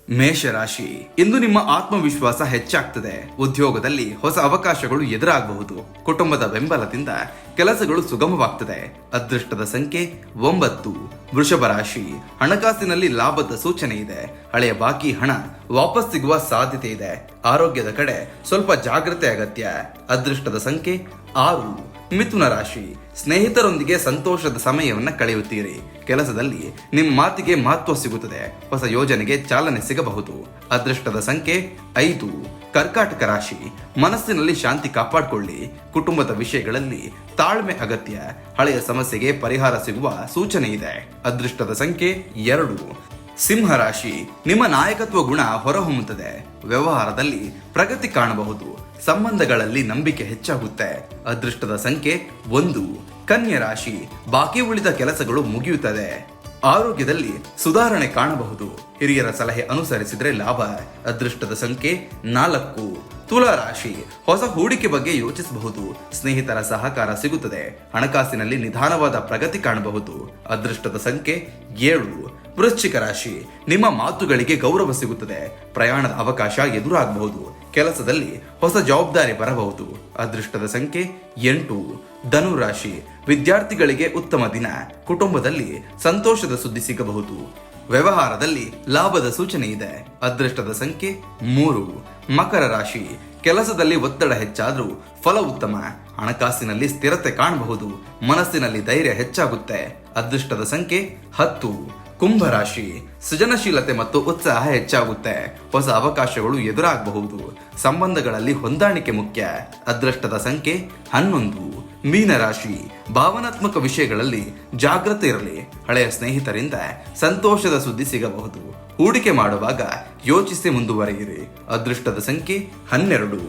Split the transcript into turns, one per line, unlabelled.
ಮೇಷರಾಶಿ, ಇಂದು ನಿಮ್ಮ ಆತ್ಮವಿಶ್ವಾಸ ಹೆಚ್ಚಾಗ್ತದೆ. ಉದ್ಯೋಗದಲ್ಲಿ ಹೊಸ ಅವಕಾಶಗಳು ಎದುರಾಗಬಹುದು. ಕುಟುಂಬದ ಬೆಂಬಲದಿಂದ ಕೆಲಸಗಳು ಸುಗಮವಾಗ್ತದೆ. ಅದೃಷ್ಟದ ಸಂಖ್ಯೆ 9. ವೃಷಭ ರಾಶಿ, ಹಣಕಾಸಿನಲ್ಲಿ ಲಾಭದ ಸೂಚನೆ ಇದೆ. ಹಳೆಯ ಬಾಕಿ ಹಣ ವಾಪಸ್ ಸಿಗುವ ಸಾಧ್ಯತೆ ಇದೆ. ಆರೋಗ್ಯದ ಕಡೆ ಸ್ವಲ್ಪ ಜಾಗ್ರತೆ ಅಗತ್ಯ. ಅದೃಷ್ಟದ ಸಂಖ್ಯೆ 6. ಮಿಥುನ ರಾಶಿ, ಸ್ನೇಹಿತರೊಂದಿಗೆ ಸಂತೋಷದ ಸಮಯವನ್ನು ಕಳೆಯುತ್ತೀರಿ. ಕೆಲಸದಲ್ಲಿ ನಿಮ್ಮ ಮಾತಿಗೆ ಮಹತ್ವ ಸಿಗುತ್ತದೆ. ಹೊಸ ಯೋಜನೆಗೆ ಚಾಲನೆ ಸಿಗಬಹುದು. ಅದೃಷ್ಟದ ಸಂಖ್ಯೆ 5. ಕರ್ಕಾಟಕ ರಾಶಿ, ಮನಸ್ಸಿನಲ್ಲಿ ಶಾಂತಿ ಕಾಪಾಡಿಕೊಳ್ಳಿ. ಕುಟುಂಬದ ವಿಷಯಗಳಲ್ಲಿ ತಾಳ್ಮೆ ಅಗತ್ಯ. ಹಳೆಯ ಸಮಸ್ಯೆಗೆ ಪರಿಹಾರ ಸಿಗುವ ಸೂಚನೆ ಇದೆ. ಅದೃಷ್ಟದ ಸಂಖ್ಯೆ 2. ಸಿಂಹರಾಶಿ, ನಿಮ್ಮ ನಾಯಕತ್ವ ಗುಣ ಹೊರಹೊಮ್ಮುತ್ತದೆ. ವ್ಯವಹಾರದಲ್ಲಿ ಪ್ರಗತಿ ಕಾಣಬಹುದು. ಸಂಬಂಧಗಳಲ್ಲಿ ನಂಬಿಕೆ ಹೆಚ್ಚಾಗುತ್ತೆ. ಅದೃಷ್ಟದ ಸಂಖ್ಯೆ 1. ಕನ್ಯಾ ರಾಶಿ, ಬಾಕಿ ಉಳಿದ ಕೆಲಸಗಳು ಮುಗಿಯುತ್ತದೆ. ಆರೋಗ್ಯದಲ್ಲಿ ಸುಧಾರಣೆ ಕಾಣಬಹುದು. ಹಿರಿಯರ ಸಲಹೆ ಅನುಸರಿಸಿದರೆ ಲಾಭ. ಅದೃಷ್ಟದ ಸಂಖ್ಯೆ 4. ತುಲಾ ರಾಶಿ, ಹೊಸ ಹೂಡಿಕೆ ಬಗ್ಗೆ ಯೋಚಿಸಬಹುದು. ಸ್ನೇಹಿತರ ಸಹಕಾರ ಸಿಗುತ್ತದೆ. ಹಣಕಾಸಿನಲ್ಲಿ ನಿಧಾನವಾದ ಪ್ರಗತಿ ಕಾಣಬಹುದು. ಅದೃಷ್ಟದ ಸಂಖ್ಯೆ 7. ವೃಶ್ಚಿಕ ರಾಶಿ, ನಿಮ್ಮ ಮಾತುಗಳಿಗೆ ಗೌರವ ಸಿಗುತ್ತದೆ. ಪ್ರಯಾಣದ ಅವಕಾಶ ಎದುರಾಗಬಹುದು. ಕೆಲಸದಲ್ಲಿ ಹೊಸ ಜವಾಬ್ದಾರಿ ಬರಬಹುದು. ಅದೃಷ್ಟದ ಸಂಖ್ಯೆ 8. ಧನು ರಾಶಿ, ವಿದ್ಯಾರ್ಥಿಗಳಿಗೆ ಉತ್ತಮ ದಿನ. ಕುಟುಂಬದಲ್ಲಿ ಸಂತೋಷದ ಸುದ್ದಿ ಸಿಗಬಹುದು. ವ್ಯವಹಾರದಲ್ಲಿ ಲಾಭದ ಸೂಚನೆ ಇದೆ. ಅದೃಷ್ಟದ ಸಂಖ್ಯೆ 3. ಮಕರ ರಾಶಿ, ಕೆಲಸದಲ್ಲಿ ಒತ್ತಡ ಹೆಚ್ಚಾದರೂ ಫಲ ಉತ್ತಮ. ಹಣಕಾಸಿನಲ್ಲಿ ಸ್ಥಿರತೆ ಕಾಣಬಹುದು. ಮನಸ್ಸಿನಲ್ಲಿ ಧೈರ್ಯ ಹೆಚ್ಚಾಗುತ್ತೆ. ಅದೃಷ್ಟದ ಸಂಖ್ಯೆ 10. ಕುಂಭರಾಶಿ, ಸೃಜನಶೀಲತೆ ಮತ್ತು ಉತ್ಸಾಹ ಹೆಚ್ಚಾಗುತ್ತೆ. ಹೊಸ ಅವಕಾಶಗಳು ಎದುರಾಗಬಹುದು. ಸಂಬಂಧಗಳಲ್ಲಿ ಹೊಂದಾಣಿಕೆ ಮುಖ್ಯ. ಅದೃಷ್ಟದ ಸಂಖ್ಯೆ 11. ಮೀನರಾಶಿ, ಭಾವನಾತ್ಮಕ ವಿಷಯಗಳಲ್ಲಿ ಜಾಗೃತಿ ಇರಲಿ. ಹಳೆಯ ಸ್ನೇಹಿತರಿಂದ ಸಂತೋಷದ ಸುದ್ದಿ ಸಿಗಬಹುದು. ಹೂಡಿಕೆ ಮಾಡುವಾಗ ಯೋಚಿಸಿ ಮುಂದುವರಿಯಿರಿ. ಅದೃಷ್ಟದ ಸಂಖ್ಯೆ 12.